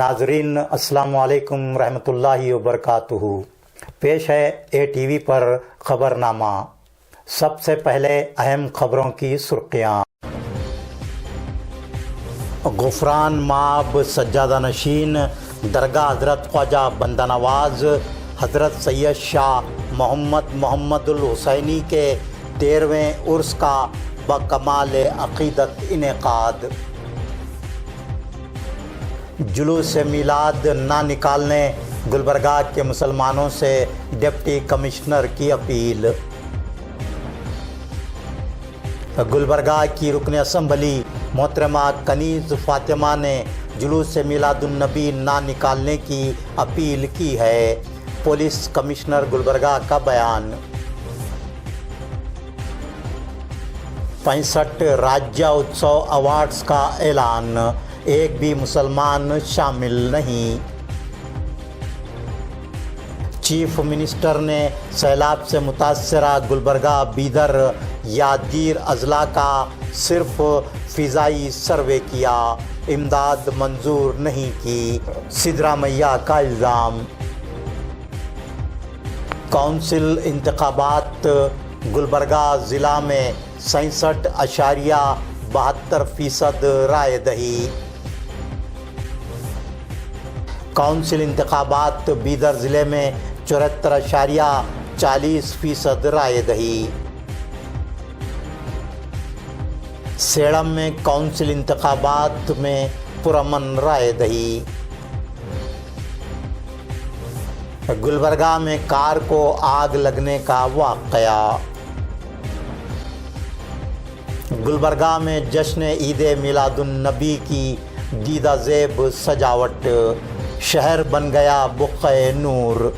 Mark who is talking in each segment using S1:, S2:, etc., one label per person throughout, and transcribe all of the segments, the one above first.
S1: नाजरीन अस्सलाम वालेकुम रहमतुल्लाहि व बरकातुहू। पेश है ATV पर खबरनामा। सबसे पहले अहम खबरों की सुर्खियाँ। गुफरान माब सज्जादा नशीन दरगाह हज़रत ख्वाजा बंदा नवाज हज़रत सैयद शाह मोहम्मदुल हुसैनी के 13वें उर्स का बकमाल अक़ीदत इनेकाद। जुलूस मिलाद ना निकालने गुलबर्गा के मुसलमानों से डिप्टी कमिश्नर की अपील। गुलबर्गा की रुकन असम्बली मोहतरमा कनीज़ फ़ातिमा ने जुलूस मिलादुन्नबी ना निकालने की अपील की है। पुलिस कमिश्नर गुलबर्गा का बयान। 65 राज्य उत्सव अवार्ड्स का ऐलान, एक भी मुसलमान शामिल नहीं। चीफ मिनिस्टर ने सैलाब से मुतासरा गुलबर्गा बीदर यादगीर अजला का सिर्फ फ़िज़ाई सर्वे किया, इमदाद मंजूर नहीं की, सिद्धरामैया का इल्ज़ाम। काउंसिल इंतखाबात गुलबर्गा ज़िला में 67.72% राय दही। काउंसिल इंतखाबात बीदर ज़िले में 74.40% राय दही। सेड़म में काउंसिल इंतखाबात में पुरअमन राय दही। गुलबर्गा में कार को आग लगने का वाक़या। गुलबर्गा में जश्न ईद मिलादुन्नबी की दीदा ज़ेब सजावट, शहर बन गया बुक़्क़े नूर।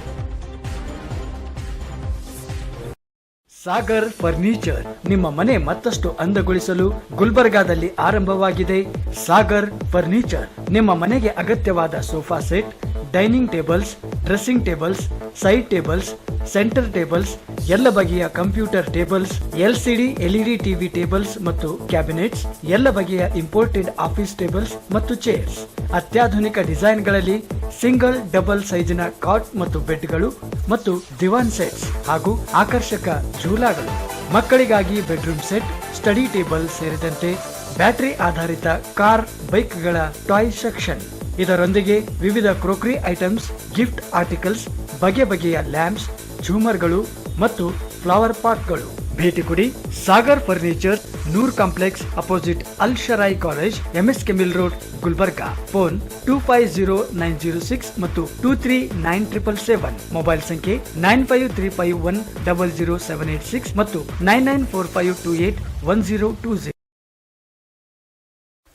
S2: ಸಾಗರ್ ಫರ್ನಿಚರ್ ನಿಮ್ಮ ಮನೆ ಮತ್ತಷ್ಟು ಅಂದಗೊಳಿಸಲು ಗುಲ್ಬರ್ಗಾದಲ್ಲಿ ಆರಂಭವಾಗಿದೆ. ಸಾಗರ್ ಫರ್ನಿಚರ್ ನಿಮ್ಮ ಮನೆಗೆ ಅಗತ್ಯವಾದ sofa set, dining tables, dressing tables, side tables, centre tables, ಎಲ್ಲ ಬಗೆಯ computer tables, LCD LED TV tables ಮತ್ತು ಕ್ಯಾಬಿನೆಟ್ಸ್, ಎಲ್ಲ ಬಗೆಯ ಇಂಪೋರ್ಟೆಡ್ ಆಫೀಸ್ ಟೇಬಲ್ಸ್ ಮತ್ತು ಚೇರ್ಸ್, ಅತ್ಯಾಧುನಿಕ ಡಿಸೈನ್ಗಳಲ್ಲಿ ಸಿಂಗಲ್ ಡಬಲ್ ಸೈಜಿನ ಕಾಟ್ ಮತ್ತು ಬೆಡ್ಗಳು ಮತ್ತು ದಿವಾನ್ ಸೆಟ್ಸ್ ಹಾಗೂ ಆಕರ್ಷಕ ಝೂಲಾಗಳು, ಮಕ್ಕಳಿಗಾಗಿ ಬೆಡ್ರೂಮ್ ಸೆಟ್, ಸ್ಟಡಿ ಟೇಬಲ್ ಸೇರಿದಂತೆ ಬ್ಯಾಟರಿ ಆಧಾರಿತ ಕಾರ್ ಬೈಕ್ಗಳ ಟಾಯ್ ಸೆಕ್ಷನ್. ಇದರೊಂದಿಗೆ ವಿವಿಧ ಕ್ರೋಕರಿ ಐಟಮ್ಸ್, ಗಿಫ್ಟ್ ಆರ್ಟಿಕಲ್ಸ್, ಬಗೆ ಬಗೆಯ ಲ್ಯಾಂಪ್ಸ್, ಝೂಮರ್ಗಳು ಮತ್ತು ಫ್ಲವರ್ ಪಾಟ್ಗಳು. ಭೇಟಿ ಕೊಡಿ Sagar furniture, Noor complex opposite Al Sharai college, MSK mill road, Gulbarga. Phone 250906 ಮತ್ತು 239777. ಮೊಬೈಲ್ ಸಂಖ್ಯೆ 9535100786 ಮತ್ತು 9945281020.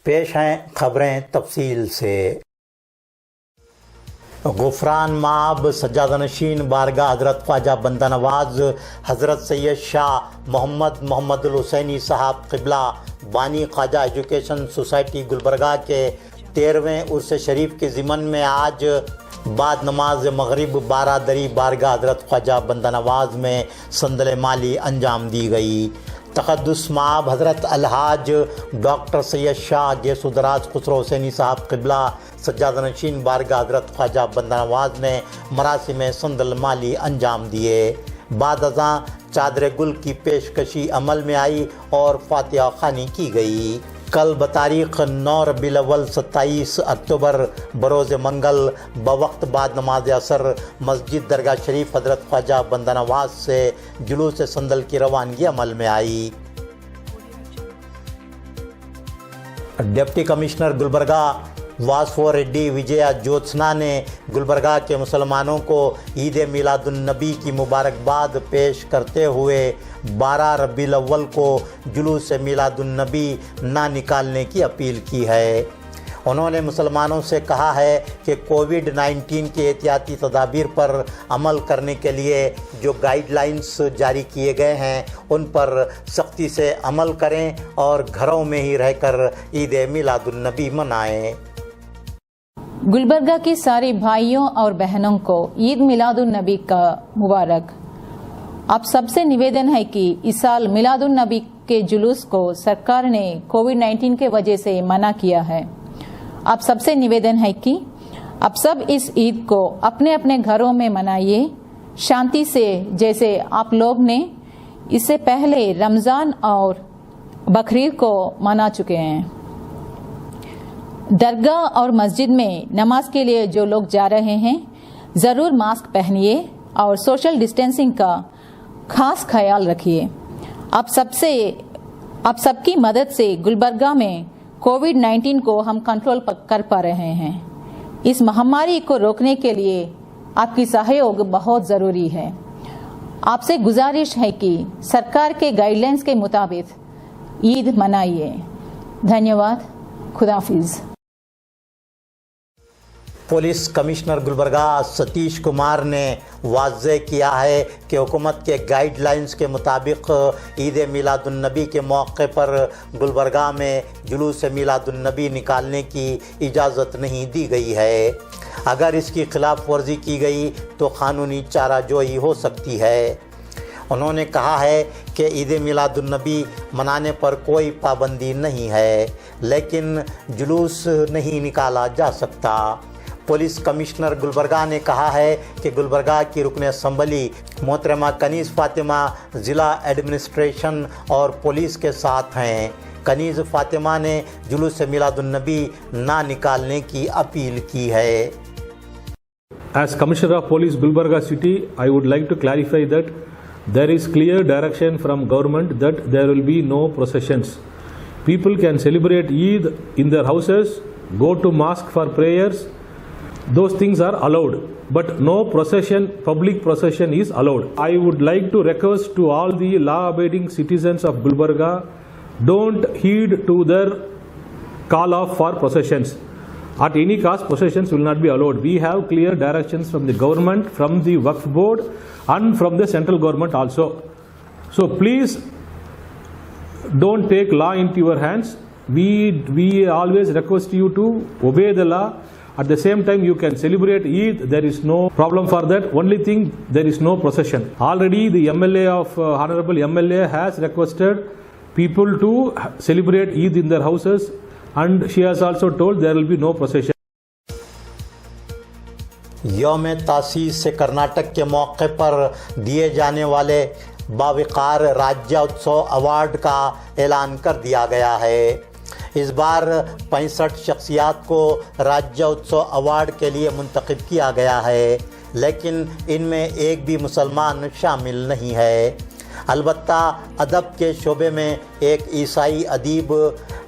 S1: पेश हैं खबरें तफसील से। गुफरान माब सज्जादा नशीन बारगाह हज़रत ख्वाजा बंदा नवाज हज़रत सैयद शाह मोहम्मदुल हुसैनी साहब क़िबला बानी ख्वाजा एजुकेशन सोसाइटी गुलबर्गा के 13वें उर्स शरीफ के ज़िमन में आज बाद नमाज मगरिब बारादरी बारगाह हज़रत ख्वाजा बंदा नवाज में संदल माली अंजाम दी गई। तक़द्दुस माब हज़रत अलहाज डॉक्टर सैयद शाह गेसुदराज खुसरो हुसैनी साहब क़िबला सज्जादा नशीन बारगाह हज़रत ख्वाजा बंदा नवाज ने मरासिम संदल माली अंजाम दिए। बाद अज़ां चादर गुल की पेशकशी अमल में आई और फातिहा ख़ानी की गई। कल बतारीख़ 9 रबीउल अव्वल 27 अक्टूबर बरोज़ मंगल बवक्त बाद नमाज असर मस्जिद दरगाह शरीफ हज़रत ख्वाजा बंदा नवाज से जुलूस संदल की रवानगी अमल में आई। डिप्टी कमिश्नर गुलबर्गा वासफो रेड्डी विजया ज्योत्सना ने गुलबर्गा के मुसलमानों को ईद मिलादुन्नबी की मुबारकबाद पेश करते हुए 12 रबीउल अव्वल को जुलूस मिलादुन्नबी ना निकालने की अपील की है। उन्होंने मुसलमानों से कहा है कि कोविड-19 के एहतियाती तदाबीर पर अमल करने के लिए जो गाइडलाइंस जारी किए गए हैं उन पर सख्ती से अमल करें और घरों में ही रहकर ईद मिलादुन्नबी मनाएं।
S3: गुलबर्गा के सारे भाइयों और बहनों को ईद मिलादुन्नबी का मुबारक। आप सबसे निवेदन है कि इस साल मिलादुन्नबी के जुलूस को सरकार ने कोविड-19 के वजह से मना किया है। आप सबसे निवेदन है कि अब सब इस ईद को अपने अपने घरों में मनाइए शांति से, जैसे आप लोग ने इससे पहले रमज़ान और बकरीद को मना चुके हैं। दरगाह और मस्जिद में नमाज के लिए जो लोग जा रहे हैं ज़रूर मास्क पहनिए और सोशल डिस्टेंसिंग का खास ख्याल रखिए। अब सबकी मदद से गुलबर्गा में कोविड-19 को हम कंट्रोल कर पा रहे हैं। इस महामारी को रोकने के लिए आपकी सहयोग बहुत ज़रूरी है। आपसे गुजारिश है कि सरकार के गाइडलाइंस के मुताबिक ईद मनाइए। धन्यवाद। खुदाफिज।
S1: पुलिस कमिश्नर गुलबर्गा सतीश कुमार ने वाज़ेह किया है कि हुकूमत के गाइडलाइंस के मुताबिक ईद मिलादुन्नबी के मौके पर गुलबर्गा में जुलूस मिलादुन्नबी निकालने की इजाज़त नहीं दी गई है। अगर इसकी खिलाफ वर्जी की गई तो कानूनी चाराजोई हो सकती है। उन्होंने कहा है कि ईद मिलादुन्नबी मनाने पर कोई पाबंदी नहीं है, लेकिन जुलूस नहीं निकाला जा सकता। पुलिस कमिश्नर गुलबर्गा ने कहा है कि गुलबर्गा की रुकन असम्बली मोहतरमा कनीज़ फातिमा ज़िला एडमिनिस्ट्रेशन और पुलिस के साथ हैं। कनीज़ फातिमा ने जुलूस मिलादुन्नबी ना निकालने की अपील की है।
S4: As Commissioner of Police Gulbarga City, I would like to clarify that there is clear direction from government that there will be no processions. People can celebrate Eid in their houses, go to mosque for prayers. Those things are allowed, but no procession, public procession is allowed. I would like to request to all the law-abiding citizens of Gulbarga, don't heed to their call off for processions. At any cost, processions will not be allowed. We have clear directions from the government, from the Waqf board and from the central government also. So please don't take law into your hands. We always request you to obey the law. At the same time, you can celebrate Eid. There is no problem for that. Only thing, there is no procession. Already the MLA of Honorable MLA has requested people to celebrate Eid in their houses, and she has also told there will be no procession.
S1: यौम तासीस से कर्नाटक के मौके पर दिए जाने वाले बावकार राज्योत्सव award का ऐलान कर दिया गया है। इस बार 65 शख्सियात को राज्योत्सव अवार्ड के लिए मुंतखब किया गया है, लेकिन इनमें एक भी मुसलमान शामिल नहीं है। अलबत्ता अदब के शोबे में एक ईसाई अदीब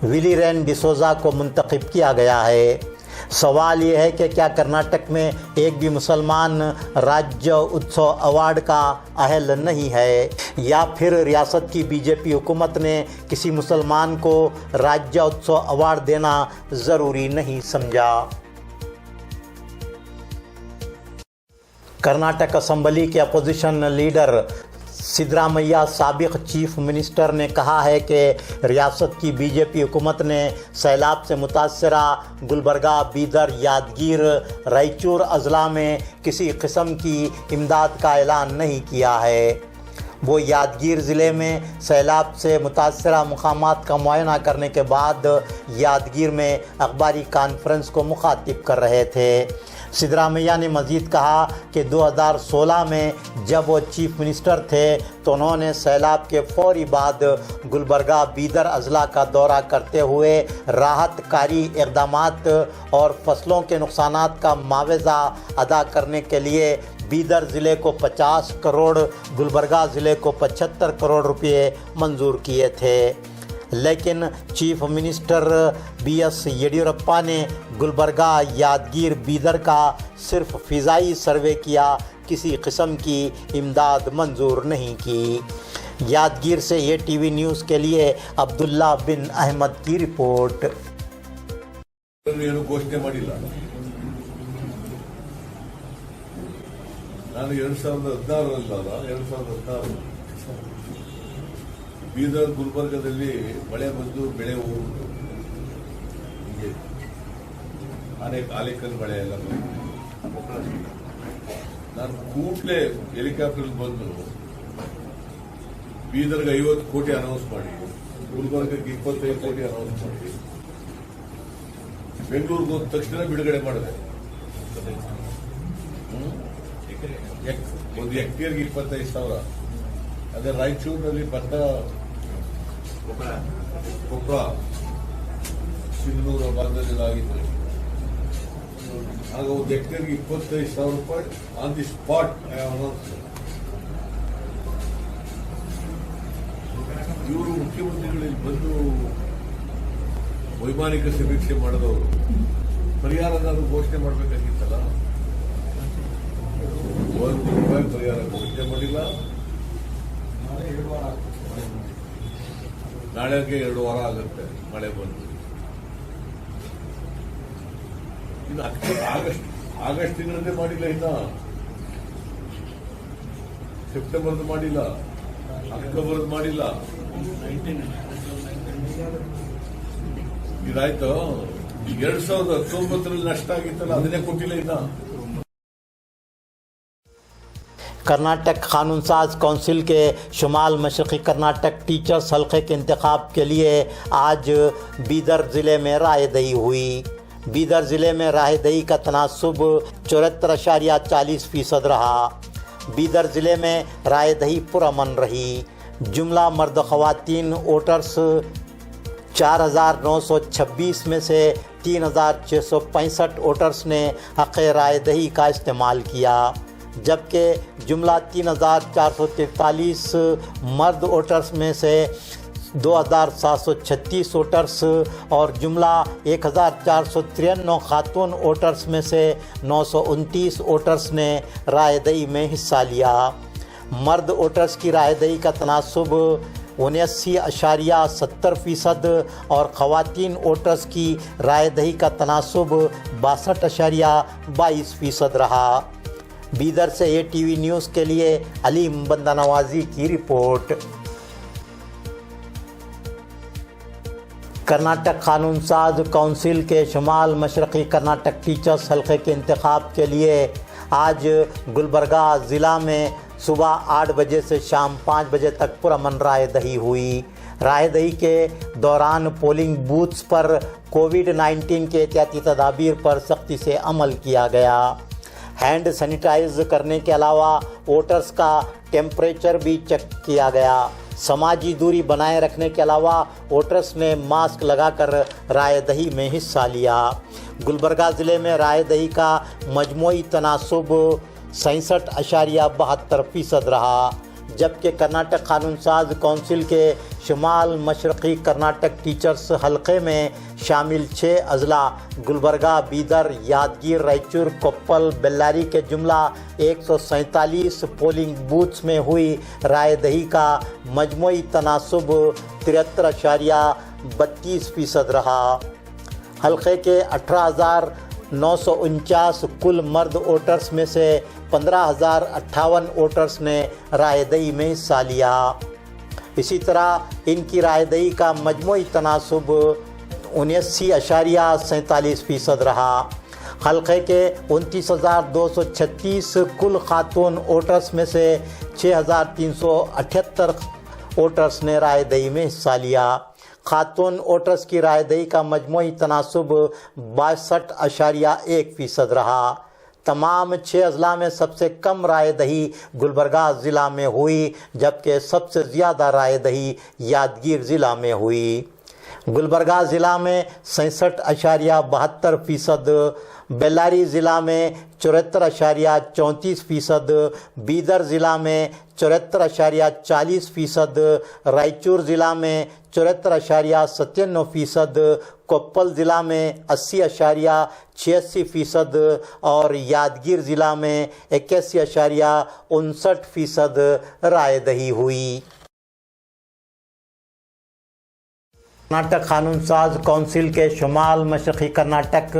S1: विलीरेन डिसोजा को मुंतखब किया गया है। सवाल ये है कि क्या कर्नाटक में एक भी मुसलमान राज्य उत्सव अवार्ड का अहल नहीं है, या फिर रियासत की बीजेपी हुकूमत ने किसी मुसलमान को राज्य उत्सव अवार्ड देना ज़रूरी नहीं समझा। कर्नाटक असम्बली के अपोजिशन लीडर सिद्धरामैया साबिक चीफ मिनिस्टर ने कहा है कि रियासत की बीजेपी हुकूमत ने सैलाब से मुतासरा गुलबर्गा, बीदर, यादगीर, रायचूर अजला में किसी किस्म की इमदाद का ऐलान नहीं किया है। वो यादगीर ज़िले में सैलाब से मुतासरा मकामात का मुआयना करने के बाद यादगीर में अखबारी कॉन्फ्रेंस को मुखातिब कर रहे थे। सिद्धरामैया ने मज़ीद कहा कि 2016 में जब वो चीफ मिनिस्टर थे तो उन्होंने सैलाब के फौरी बाद गुलबर्गा, बीदर अजला का दौरा करते हुए राहतकारी इक़दामात और फसलों के नुकसानात का मुआवजा अदा करने के लिए बीदर ज़िले को 50 करोड़, गुलबर्गा ज़िले को 75 करोड़ रुपये मंजूर किए थे। लेकिन चीफ मिनिस्टर BS येडियुरप्पा ने गुलबर्गा, यादगीर, बीदर का सिर्फ फ़िज़ाई सर्वे किया, किसी किस्म की इमदाद मंजूर नहीं की। यादगीर से ATV न्यूज़ के लिए अब्दुल्ला बिन अहमद की रिपोर्ट।
S5: घोषणे ಮಾಡಿಲ್ಲ ನಾನು 2016 ಬೀದರ್ ಗುಲ್ಬರ್ಗದಲ್ಲಿ ಮಳೆ ಬಂದು ಬೆಳೆ ಹೋಗ್ಬಿಟ್ಟು ಹೀಗೆ ಆನೇಕಲ್ ಮಳೆ ಎಲ್ಲ ಬಂದು ನಾನು ಕೂಡಲೇ ಹೆಲಿಕಾಪ್ಟರ್ ಬಂದು ಬೀದರ್ಗೆ 50 ಕೋಟಿ ಅನೌನ್ಸ್ ಮಾಡಿ, ಗುಲ್ಬರ್ಗಕ್ಕೆ 25 ಕೋಟಿ ಅನೌನ್ಸ್ ಮಾಡಿ, ಬೆಂಗಳೂರಿಗೆ ಹೋದ ತಕ್ಷಣ ಬಿಡುಗಡೆ ಮಾಡಿದೆ ಒಂದು ಹೆಕ್ಟೇರ್ಗೆ 25,000. ಅದೇ ರಾಯಚೂರಿನಲ್ಲಿ ಭತ್ತ ಗೊಬ್ಬರ ಸಿಂಧೂರ ಭಾಗದಲ್ಲಿ ಆಗಿತ್ತು. ಆಗ ಒಂದು ಹೆಕ್ಟೇರ್ಗೆ 25,000 ರೂಪಾಯಿ ಆನ್ ದಿ ಸ್ಪಾಟ್. ಇವರು ಮುಖ್ಯಮಂತ್ರಿಗಳಲ್ಲಿ ಬಂದು ವೈಮಾನಿಕ ಸಮೀಕ್ಷೆ ಮಾಡಿದವರು ಪರಿಹಾರನಾದ್ರು ಘೋಷಣೆ ಮಾಡಬೇಕಾಗಿತ್ತಲ್ಲ. ₹1 ಪರಿಹಾರ ಘೋಷಣೆ ಮಾಡಿಲ್ಲ. ನಾಳೆಗೆ 2 ವಾರ ಆಗುತ್ತೆ ಮಳೆ ಬಂದು. ಇನ್ನು ಆಗಸ್ಟ್ ತಿಂಗಳದ್ದೇ ಮಾಡಿಲ್ಲ, ಇನ್ನ ಸೆಪ್ಟೆಂಬರ್ದು ಮಾಡಿಲ್ಲ, ಅಕ್ಟೋಬರ್ದು ಮಾಡಿಲ್ಲ. ಇದಾಯ್ತು. 2019 ನಷ್ಟ ಆಗಿತ್ತಲ್ಲ, ಅದನ್ನೇ ಕೊಟ್ಟಿಲ್ಲ ಇನ್ನ.
S1: कर्नाटक कानून साज काउंसिल के शुमाल मशरक़ी कर्नाटक टीचर्स हल्के के इंतखाब के लिए आज बीदर ज़िले में रायदही हुई। बीदर ज़िले में रायदही का तनासुब 74.40% रहा। बीदर ज़िले में रायदही पुरअमन रही। जुमला मर्द ख़वातीन वोटर्स 4,926 में से 3,665 वोटर्स ने हक़ रायदही का इस्तेमाल किया, जबकि जुमला 3,443 मर्द वोटर्स में से 2,736 वोटर्स और जुमला 1,493 खातून वोटर्स में से 929 वोटर्स ने रायदही में हिस्सा लिया। मर्द वोटर्स की रायदही का तनासुब 79.70% और ख़वातीन वोटर्स की रायदही का तनासुब 62.22% रहा। बीदर से ATV न्यूज़ के लिए अलीम बंदा नवाजी की रिपोर्ट। कर्नाटक कानून साज काउंसिल के शुमाल मशरक़ी कर्नाटक टीचर्स हल्के के इंतखाब के लिए आज गुलबर्गा ज़िला में सुबह 8 बजे से शाम 5 बजे तक पुरअमन रायदही हुई। रायदही के दौरान पोलिंग बूथ्स पर कोविड-19 के एहतियाती तदाबीर पर सख्ती से अमल किया गया। हैंड सैनिटाइज करने के अलावा वोटर्स का टेम्परेचर भी चेक किया गया। समाजी दूरी बनाए रखने के अलावा वोटर्स ने मास्क लगाकर रायदही में हिस्सा लिया। गुलबर्गा ज़िले में रायदही का मजमूई तनासुब 67.72% रहा, जबकि कर्नाटक कानून साज काउंसिल के शुमाल मशरक़ी कर्नाटक टीचर्स हल्के में शामिल 6 अजला गुलबर्गा, बीदर, यादगीर, रायचूर, कोप्पल, बेल्लारी के जुमला 147 पोलिंग बूथ्स में हुई रायदही का मजमूई तनासुब 73.32% रहा। हल्के के 18,949 कुल मर्द वोटर्स में से 15,058 वोटर्स ने रायदही में हिस्सा लिया। इसी तरह इनकी रायदही का मजमूई तनासुब 79.47% रहा। हल्के के 29,236 कुल खातून वोटर्स में से 6,378 वोटर्स ने रायदही में हिस्सा लिया। खातून वोटर्स की रायदही का मजमूई तनासुब 62.1% रहा। तमाम 6 अजला में सबसे कम रायदही गुलबर्गा ज़िला में हुई, जबकि सबसे ज़्यादा रायदही यादगीर ज़िला में हुई। गुलबर्गा ज़िला में 67.72%, बेल्लारी ज़िला में 74.34%, बीदर ज़िला में 74.40%, रायचूर ज़िला में 74.97%, कोप्पल ज़िला में 80.86% और यादगीर ज़िला में 81.59% रायदही हुई। कर्नाटक कानून साज काउंसिल के शुमाल मशरक़ी कर्नाटक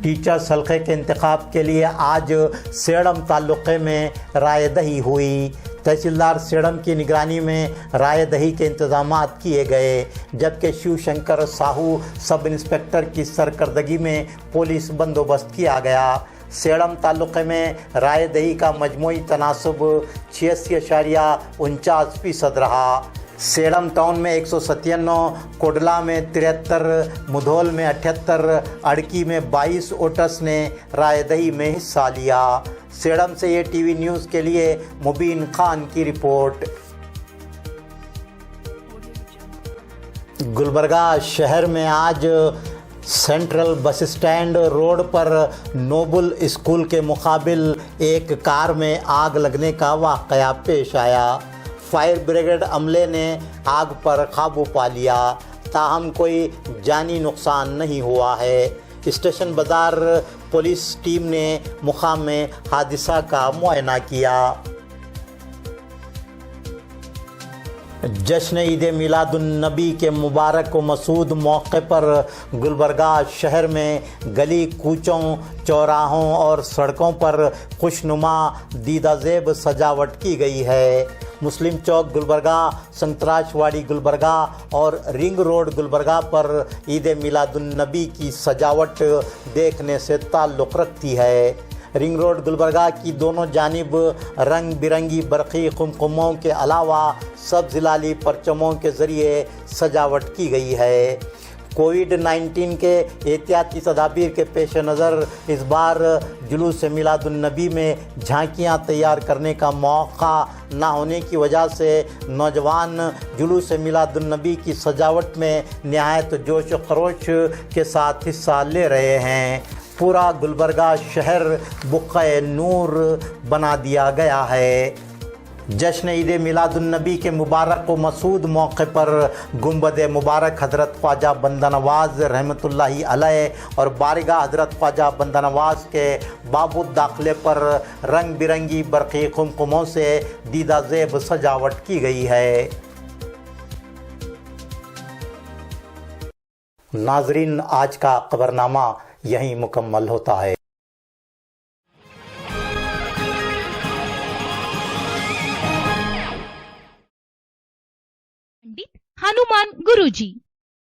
S1: टीचर्स हल्के के इंतखाब के लिए आज सेडम तालुक़े में रायदही हुई। तहसीलदार सेडम की निगरानी में रायदही के इंतजामात किए गए, जबकि शिवशंकर साहू सब इंस्पेक्टर की सरकर्दगी में पुलिस बंदोबस्त किया गया। सेडम तालुक़े में रायदही का मजमूई तनासुब 86.49% रहा। सेडम टाउन में 197, कोडला में 73, मुधोल में 78, अड़की में 22 वोटर्स ने रायदही में हिस्सा लिया। सेडम से ये टीवी न्यूज़ के लिए मुबीन खान की रिपोर्ट। गुलबर्गा शहर में आज सेंट्रल बस स्टैंड रोड पर नोबल स्कूल के मुकाबिल एक कार में आग लगने का वाक़या पेश आया। फायर ब्रिगेड अमले ने आग पर काबू पा लिया, ताहम कोई जानी नुकसान नहीं हुआ है। स्टेशन बाज़ार पुलिस टीम ने मुकाम में हादसा का मुआयना किया। जश्न ईद मिलादुन्नबी के मुबारक व मसूद मौके पर गुलबर्गा शहर में गली कूचों, चौराहों और सड़कों पर खुशनुमा दीदाज़ेब सजावट की गई है। मुस्लिम चौक गुलबर्गा, संतराशवाड़ी गुलबर्गा और रिंग रोड गुलबर्गा पर ईद मिलादुन्नबी की सजावट देखने से ताल्लुक़ रखती है। रिंग रोड गुलबर्गा की दोनों जानिब रंग बिरंगी बरक़ी कुमकुमों के अलावा सब्ज़ लाली परचमों के ज़रिए सजावट की गई है। कोविड-19 के एहतियाती तदाबीर के पेश नज़र इस बार जुलूस मिलादुन्नबी में झांकियां तैयार करने का मौका ना होने की वजह से नौजवान जुलूस मिलादुन्नबी की सजावट में नहायत जोश खरोश के साथ हिस्सा ले रहे हैं। पूरा गुलबर्गा शहर बुक़्क़े नूर बना दिया गया है। जश्न ईद मिलादुन्नबी के मुबारक व मसूद मौके पर गुंबद मुबारक हज़रत ख्वाजा बंदा नवाज़ रहमतुल्लाहि अलैह और बारगाह हज़रत ख्वाजा बंदा नवाज़ के बाबुद दाखिले पर रंग बिरंगी बरक़ी कुमकुमों से दीदाज़ेब सजावट की गई है। नाजरीन, आज का खबरनामा यहीं मुकम्मल होता है।
S6: ಹನುಮಾನ್ ಗುರೂಜಿ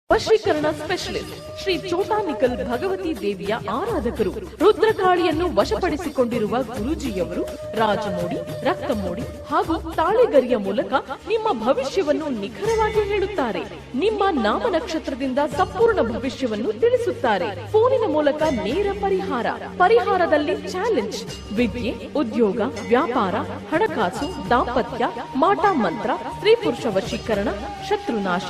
S7: ವಶೀಕರಣ ಸ್ಪೆಷಲಿಸ್ಟ್ ಶ್ರೀ ಚೋಟಾನಿಕಲ್ ಭಗವತಿ ದೇವಿಯ ಆರಾಧಕರು. ರುದ್ರಕಾಳಿಯನ್ನು ವಶಪಡಿಸಿಕೊಂಡಿರುವ ಗುರೂಜಿಯವರು ರಾಜಮೋಡಿ, ರಕ್ತಮೋಡಿ ಹಾಗೂ ತಾಳೆಗರಿಯ ಮೂಲಕ ನಿಮ್ಮ ಭವಿಷ್ಯವನ್ನು ನಿಖರವಾಗಿ ಹೇಳುತ್ತಾರೆ. ನಿಮ್ಮ ನಾಮ ನಕ್ಷತ್ರದಿಂದ ಸಂಪೂರ್ಣ ಭವಿಷ್ಯವನ್ನು ತಿಳಿಸುತ್ತಾರೆ. ಫೋನಿನ ಮೂಲಕ ನೇರ ಪರಿಹಾರದಲ್ಲಿ ಚಾಲೆಂಜ್, ವಿದ್ಯೆ, ಉದ್ಯೋಗ, ವ್ಯಾಪಾರ, ಹಣಕಾಸು, ದಾಂಪತ್ಯ, ಮಾಟ ಮಂತ್ರ, ಸ್ತ್ರೀ ಪುರುಷ ವಶೀಕರಣ, ಶತ್ರುನಾಶ,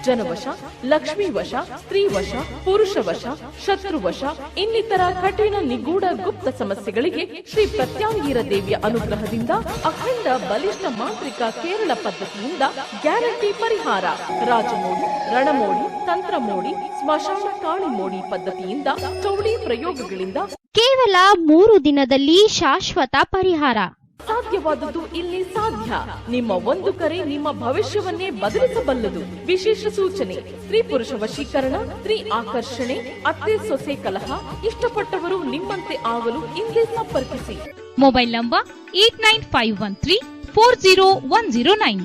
S7: ಜನವಶ, ಲಕ್ಷ್ಮೀ ವಶ, ಸ್ತ್ರೀ ವಶ, ಪುರುಷ ವಶ, ಶತ್ರುವಶ ಇನ್ನಿತರ ಕಠಿಣ ನಿಗೂಢ ಗುಪ್ತ ಸಮಸ್ಯೆಗಳಿಗೆ ಶ್ರೀ ಪ್ರತ್ಯಾಂಗೀರ ದೇವಿಯ ಅನುಗ್ರಹದಿಂದ ಅಖಂಡ ಬಲಿಷ್ಠ ಮಾಂತ್ರಿಕ ಕೇರಳ ಪದ್ಧತಿಯಿಂದ ಗ್ಯಾರಂಟಿ ಪರಿಹಾರ. ರಾಜಮೋಡಿ, ರಣಮೋಡಿ, ತಂತ್ರಮೋಡಿ, ಸ್ಮಶಾನ ಕಾಳಿ ಮೋಡಿ ಪದ್ಧತಿಯಿಂದ ಚೌಡಿ ಪ್ರಯೋಗಗಳಿಂದ
S6: ಕೇವಲ 3 ದಿನದಲ್ಲಿ ಶಾಶ್ವತ ಪರಿಹಾರ.
S7: ಸಾಧ್ಯವಾದದ್ದು ಇಲ್ಲಿ ಸಾಧ್ಯ. ನಿಮ್ಮ ಒಂದು ಕರೆ ನಿಮ್ಮ ಭವಿಷ್ಯವನ್ನೇ ಬದಲಿಸಬಲ್ಲದು. ವಿಶೇಷ ಸೂಚನೆ: ಸ್ತ್ರೀ ಪುರುಷ ವಶೀಕರಣ, ಸ್ತ್ರೀ ಆಕರ್ಷಣೆ, ಅತ್ತೆ ಸೊಸೆ ಕಲಹ, ಇಷ್ಟಪಟ್ಟವರು ನಿಮ್ಮಂತೆ ಆಗಲು ಇಂದೇ ಸಂಪರ್ಕಿಸಿ.
S6: Mobile number 8951340109.